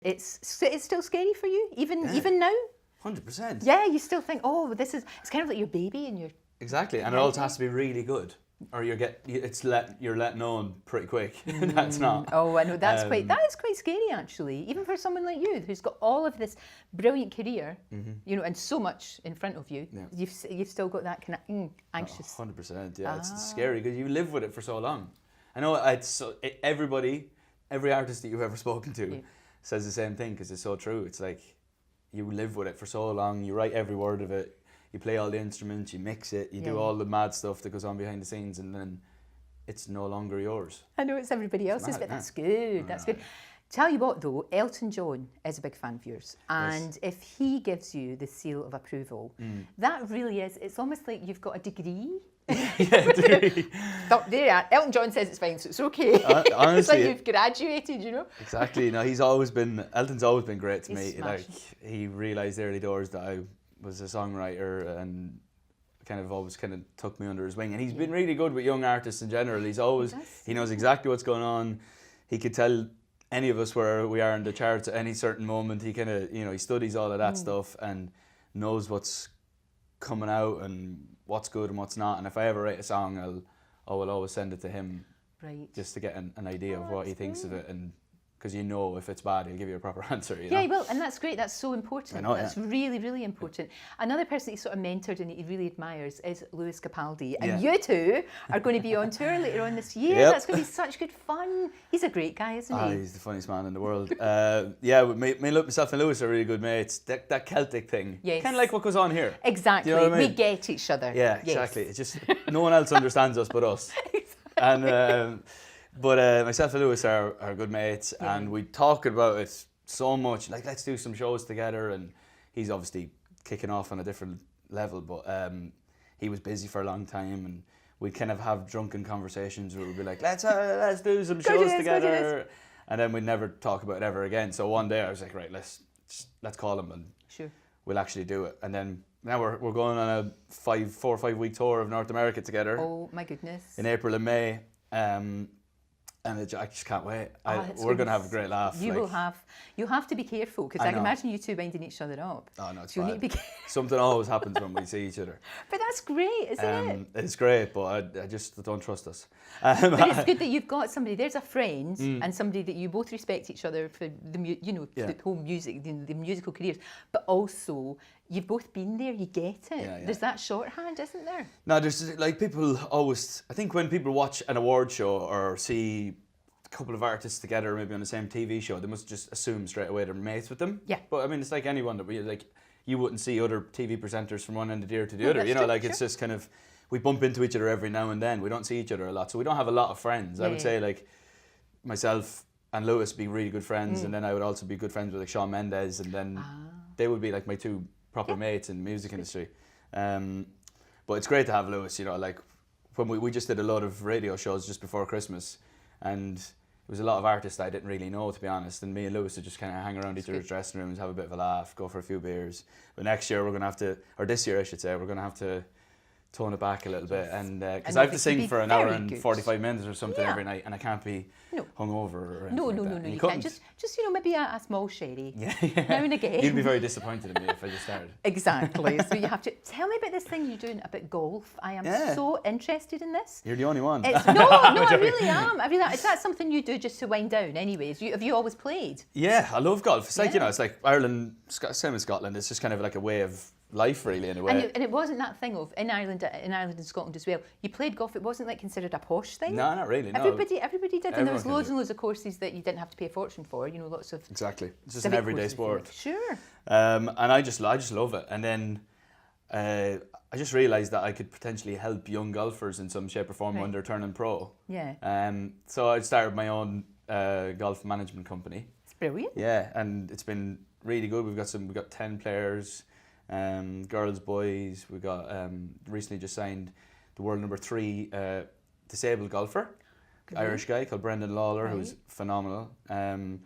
It's still scary for you, even now? 100%. Yeah, you still think, oh, it's kind of like your baby and your... Exactly, and it also has to be really good, or you're let known pretty quick. That's not. Oh, I know, that is quite scary actually, even for someone like you who's got all of this brilliant career, you know, and so much in front of you. Yeah. You've still got that kind of anxious. 100%. Yeah, it's scary because you live with it for so long. I know every artist that you've ever spoken to says the same thing because it's so true. It's like you live with it for so long. You write every word of it. You play all the instruments, you mix it, you do all the mad stuff that goes on behind the scenes, and then it's no longer yours. I know it's everybody else's, but that's good. That's good. Tell you what though, Elton John is a big fan of yours, and if he gives you the seal of approval, that really is, it's almost like you've got a degree. Stop there. Elton John says it's fine, so it's okay. Honestly, it's like you've graduated, you know. Exactly. No, Elton's always been great to me. Like he realised early doors that I was a songwriter and always took me under his wing, and he's been really good with young artists in general. He knows exactly what's going on. He could tell any of us where we are in the charts at any certain moment. He he studies all of that stuff and knows what's coming out and what's good and what's not. And if I ever write a song, I will always send it to him, just to get an idea of what he thinks of it, and because if it's bad, he'll give you a proper answer. You know? Yeah, he will, and that's great. That's so important. That's really, really important. Another person that he sort of mentored and he really admires is Lewis Capaldi, and you two are going to be on tour later on this year. That's going to be such good fun. He's a great guy, isn't he? He's the funniest man in the world. Myself and Lewis are really good mates. That Celtic thing, kind of like what goes on here. Exactly. Do you know what I mean? We get each other. Yeah, exactly. It's just no one else understands us but us. Exactly. And. But myself and Lewis are good mates, and we talk about it so much. Like, let's do some shows together. And he's obviously kicking off on a different level, but he was busy for a long time, and we'd kind of have drunken conversations where we'd be like, let's do some shows together, and then we'd never talk about it ever again. So one day I was like, right, let's call him and we'll actually do it. And then now we're going on a 4 or 5 week tour of North America together. Oh my goodness! In April and May. And I just can't wait. We're going to have a great laugh. You'll have to be careful, because I can imagine you two winding each other up. Oh no, it's so fine. You need to be Something always happens when we see each other. But that's great, isn't it? It's great, but I just don't trust us. But it's good that you've got somebody. There's a friend and somebody that you both respect each other for the whole music, the musical careers, but also you've both been there. You get it. Yeah. There's that shorthand, isn't there? No, there's like people always. I think when people watch an award show or see a couple of artists together, maybe on the same TV show, they must just assume straight away they're mates with them. Yeah. But I mean, it's like anyone that you wouldn't see other TV presenters from one end of the year to the other. You know, it's just kind of, we bump into each other every now and then. We don't see each other a lot, so we don't have a lot of friends. I would say like myself and Lewis be really good friends, and then I would also be good friends with like Shawn Mendes, and then they would be like my two proper mates in the music industry. But it's great to have Lewis, like when we just did a lot of radio shows just before Christmas, and it was a lot of artists I didn't really know, to be honest, and me and Lewis would just kind of hang around each other's dressing rooms, have a bit of a laugh, go for a few beers. But next year we're going to have to, or this year I should say, we're going to have to tone it back a little bit, and because I have to sing for an hour and 45 minutes or something every night, and I can't be hungover or anything like that. No, you can't. Just maybe a small sherry now and again. You'd be very disappointed in me if I just started. Exactly. So you have to tell me about this thing you're doing about golf. I am so interested in this. You're the only one. No, I really am. Is that something you do just to wind down? Anyways, have you always played? Yeah, I love golf. It's like it's like Ireland, same as Scotland. It's just kind of like a way of life, really, in a way. And it wasn't that thing of in Ireland and Scotland as well. You played golf. It wasn't like considered a posh thing. No, not really. No. Everybody did, and there was loads and loads of courses that you didn't have to pay a fortune for. Lots of exactly. It's just an everyday sport. Sure. And I just love it. And then I just realised that I could potentially help young golfers in some shape or form when they're turning pro. Yeah. So I started my own golf management company. It's brilliant. Yeah, and it's been really good. We've got 10 players. Girls, boys. We got recently just signed the world number 3 disabled golfer, Irish guy called Brendan Lawler, who's phenomenal. And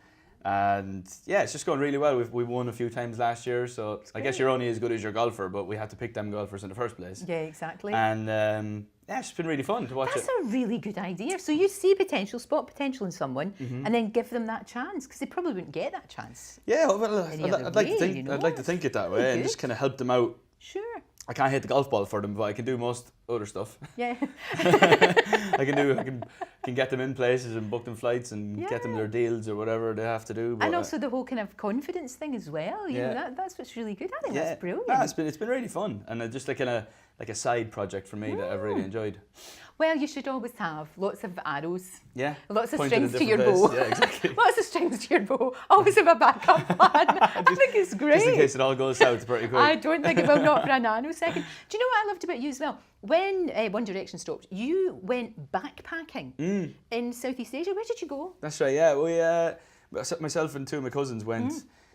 And yeah, it's just going really well. We won a few times last year, so I guess you're only as good as your golfer, but we had to pick them golfers in the first place. Yeah, exactly. And yeah, it's been really fun to watch. That's a really good idea. So you see potential, spot potential in someone, and then give them that chance, because they probably wouldn't get that chance. Yeah, well, I'd like to think I'd like to think it that way, and just kind of help them out. Sure. I can't hit the golf ball for them, but I can do most other stuff. Yeah. I can get them in places and book them flights and get them their deals or whatever they have to do. But, and also the whole kind of confidence thing as well. You know, that's what's really good. I think that's brilliant. No, it's been really fun, and just like a side project for me that I've really enjoyed. Well, you should always have lots of arrows. Yeah. Lots of strings to your bow. Yeah, exactly. Lots of strings to your bow. Always have a backup plan. I think it's great. Just in case it all goes south pretty quick. I don't think it will, not for a nanosecond. Do you know what I loved about you as well? When One Direction stopped, you went backpacking in Southeast Asia. Where did you go? That's right, yeah. We, myself and two of my cousins went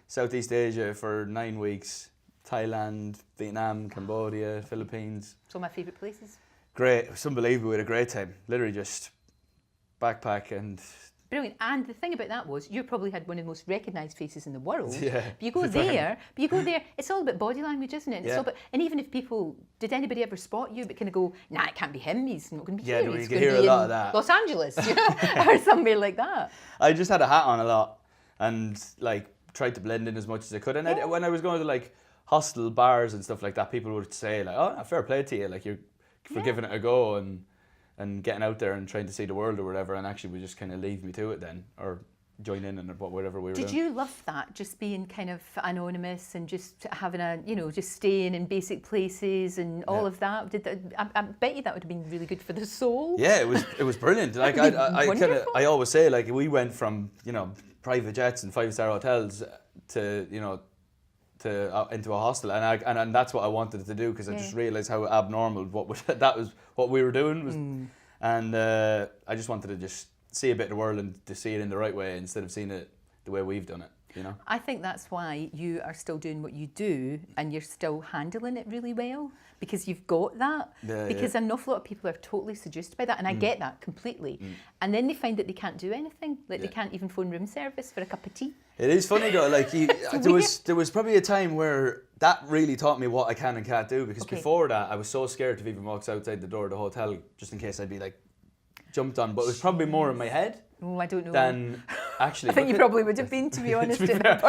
Southeast Asia for 9 weeks. Thailand, Vietnam, Cambodia, Philippines. Some of my favourite places. Great. It was unbelievable. We had a great time. Literally just backpack and... Brilliant. And the thing about that was you probably had one of the most recognised faces in the world. Yeah. But you go there, it's all about body language, isn't it? It's all about, and even if people, did anybody ever spot you but kind of go, nah, it can't be him, he's not going to be here. He's going to be a lot of that. Los Angeles, you know, or somewhere like that. I just had a hat on a lot and like tried to blend in as much as I could. And when I was going to like hostel bars and stuff like that, people would say like, oh, fair play to you, like you're for giving it a go and getting out there and trying to see the world or whatever, and actually would just kind of leave me to it then, or join in and whatever we were doing. Did you love that, just being kind of anonymous and just having just staying in basic places and all of that? I bet you that would have been really good for the soul. Yeah, it was brilliant. Like I always say, like we went from private jets and 5-star hotels to into a hostel, and that's what I wanted to do, because I just realised how abnormal that was what we were doing was, and I just wanted to just see a bit of the world and to see it in the right way instead of seeing it the way we've done it. You know, I think that's why you are still doing what you do and you're still handling it really well, because you've got that. Because an awful lot of people are totally seduced by that, and I get that completely. And then they find that they can't do anything, like they can't even phone room service for a cup of tea. It is funny though, like there was probably a time where that really taught me what I can and can't do, because before that I was so scared to even walk outside the door of the hotel just in case I'd be like jumped on, but it was probably more in my head. Oh, I don't know. Than actually. I think you probably would have been, to be honest. At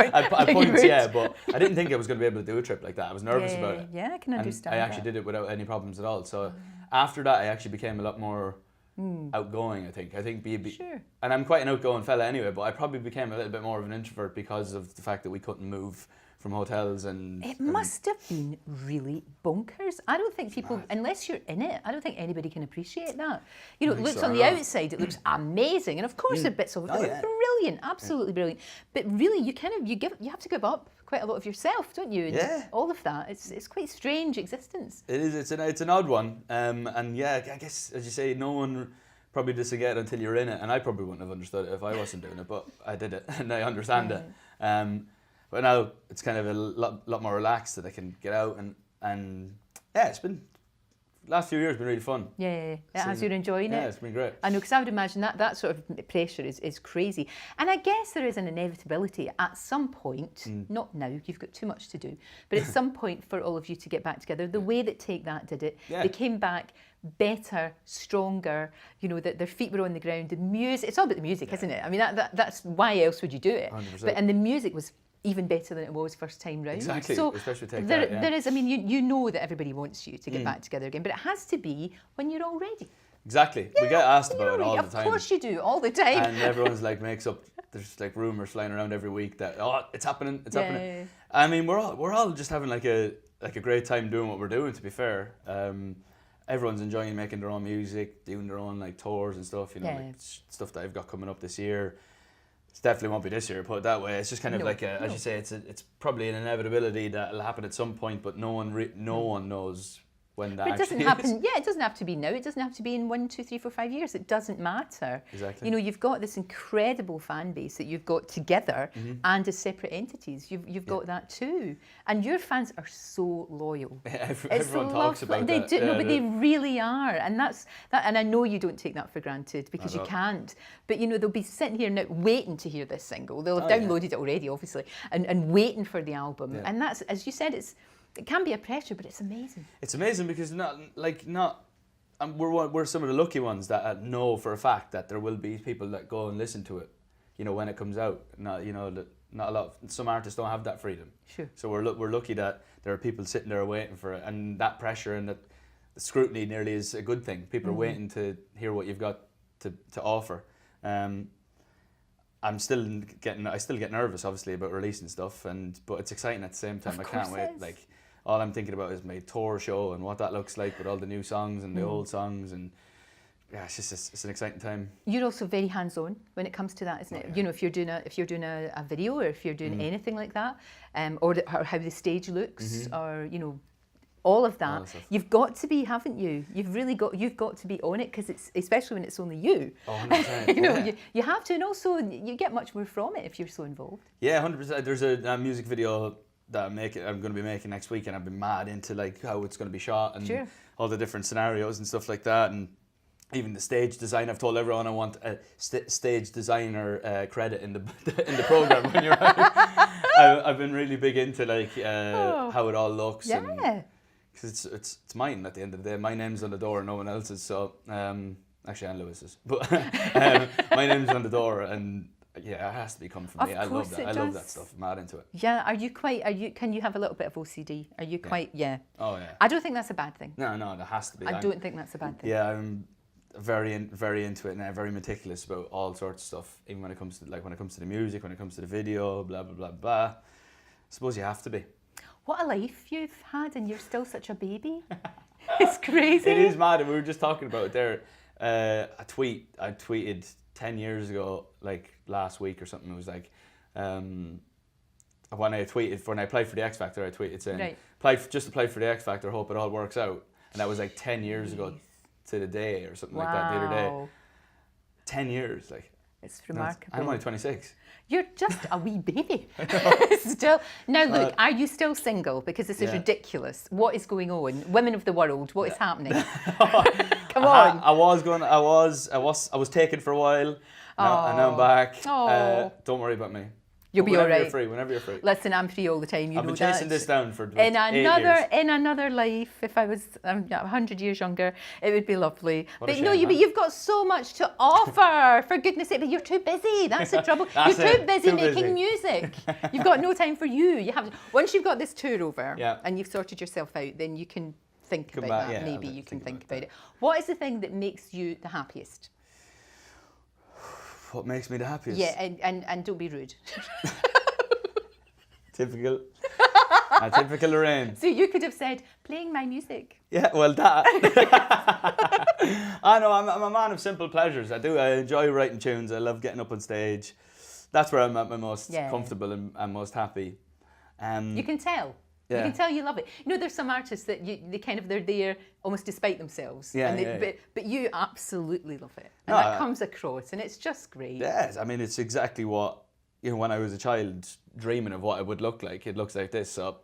points, yeah, but I didn't think I was going to be able to do a trip like that. I was nervous about it. Yeah, I can understand. And I actually did it without any problems at all. So after that, I actually became a lot more outgoing, I think. Sure. And I'm quite an outgoing fella anyway, but I probably became a little bit more of an introvert because of the fact that we couldn't move from hotels and... It must have been really bonkers. I don't think people, unless you're in it, I don't think anybody can appreciate that. You know, it looks on the outside, it looks amazing. And of course there are bits of it that are brilliant, absolutely brilliant. But really, you have to give up quite a lot of yourself, don't you? And all of that. It's quite a strange existence. It is. It's an odd one. And yeah, I guess, as you say, no one probably doesn't get it until you're in it. And I probably wouldn't have understood it if I wasn't doing it, but I did it and I understand it. But now it's kind of a lot more relaxed, that I can get out and yeah, it's been, last few years have been really fun. Yeah, as you're enjoying it. Yeah, it's been great. I know, because I would imagine that sort of pressure is crazy. And I guess there is an inevitability at some point, not now, you've got too much to do, but at some point for all of you to get back together. The way that Take That did it, they came back better, stronger, you know, that their feet were on the ground, the music, it's all about the music, isn't it? I mean, that's why else would you do it? 100%. And the music was even better than it was first time round. Exactly, so especially Take there, That, there is, I mean, you know that everybody wants you to get back together again, but it has to be when you're all ready. Exactly. We get asked about it all the time. Of course you do, all the time. And everyone's like makes up, there's like rumours flying around every week that, oh, it's happening. Yeah. I mean, we're all just having like a great time doing what we're doing, to be fair. Everyone's enjoying making their own music, doing their own like tours and stuff, you know, like stuff that I've got coming up this year. It definitely won't be this year, put it that way. It's just kind of as you say, it's probably an inevitability that it'll happen at some point, but no one knows when that but it doesn't actually happen. is. Yeah, it doesn't have to be now. It doesn't have to be in 1, 2, 3, 4, 5 years. It doesn't matter. Exactly. You know, you've got this incredible fan base that you've got together and as separate entities. You've got that too, and your fans are so loyal. Everyone talks about they that. do, no, but they really are, and that's that. And I know you don't take that for granted because you can't. But you know, they'll be sitting here now waiting to hear this single. They'll have downloaded it already, obviously, and waiting for the album. And that's, as you said, it can be a pressure, but it's amazing. It's amazing because we're some of the lucky ones that know for a fact that there will be people that go and listen to it, you know, when it comes out. Not a lot. Some artists don't have that freedom. Sure. So we're lucky that there are people sitting there waiting for it, and that pressure and that the scrutiny nearly is a good thing. People are waiting to hear what you've got to offer. I still get nervous, obviously, about releasing stuff, but it's exciting at the same time. I can't wait. Like, all I'm thinking about is my tour show and what that looks like with all the new songs and the old songs, and yeah, it's an exciting time. You're also very hands-on when it comes to that, isn't it? Yeah. You know, if you're doing a video, or if you're doing anything like that, or how the stage looks, or you know, all of that, you've got to be, haven't you? You've got to be on it, because it's, especially when it's only you. Oh, 100%. You know, you have to, and also you get much more from it if you're so involved. Yeah, 100%. There's a music video that I'm going to be making next week, and I've been mad into like how it's going to be shot and all the different scenarios and stuff like that, and even the stage design. I've told everyone I want a stage designer credit in the program when you're out. I've been really big into like how it all looks. Yeah. Because it's mine at the end of the day. My name's on the door, no one else's. So actually, Anne Lewis's, but my name's on the door, and yeah, it has to be coming from me. I love that. I love that stuff. I'm mad into it. Yeah. Can you have a little bit of OCD? Are you quite? Yeah. Oh yeah. I don't think that's a bad thing. No, there has to be. I don't think that's a bad thing. Yeah, I'm very into it, and I'm very meticulous about all sorts of stuff. Even when it comes to the music, when it comes to the video, blah blah blah blah. I suppose you have to be. What a life you've had, and you're still such a baby. It's crazy. It is mad, and we were just talking about it there. A tweet I tweeted 10 years ago, like last week or something. It was like, when I applied for the X Factor, I tweeted saying, apply for the X Factor, hope it all works out. And that was like 10 years ago to the day or something like that the other day. 10 years, like. It's remarkable. I'm only 26. You're just a wee baby. Still. Now look, are you still single? Because this is ridiculous. What is going on? Women of the world, what is happening? Come on. I was taken for a while, and now I'm back. Don't worry about me. You'll be all right. Whenever you're free. Listen, I'm free all the time. I've been chasing this down for in 8 years. another life, if I was 100 years younger, it would be lovely. But you've got so much to offer. For goodness' sake, but you're too busy. That's the trouble. You're too busy making music. You've got no time for you. You have once you've got this tour over and you've sorted yourself out, then you can think about that. Maybe you can think about it. What is the thing that makes you the happiest? What makes me the happiest? Yeah, and don't be rude. Typical. Typical Lorraine. So you could have said, playing my music. Yeah, well, that. I know, I'm a man of simple pleasures. I enjoy writing tunes. I love getting up on stage. That's where I'm at my most comfortable and most happy. You can tell. Yeah. You can tell you love it. You know, there's some artists that they're there almost despite themselves. But you absolutely love it. And that comes across, and it's just great. Yes, I mean, it's exactly what, when I was a child, dreaming of what it would look like. It looks like this, so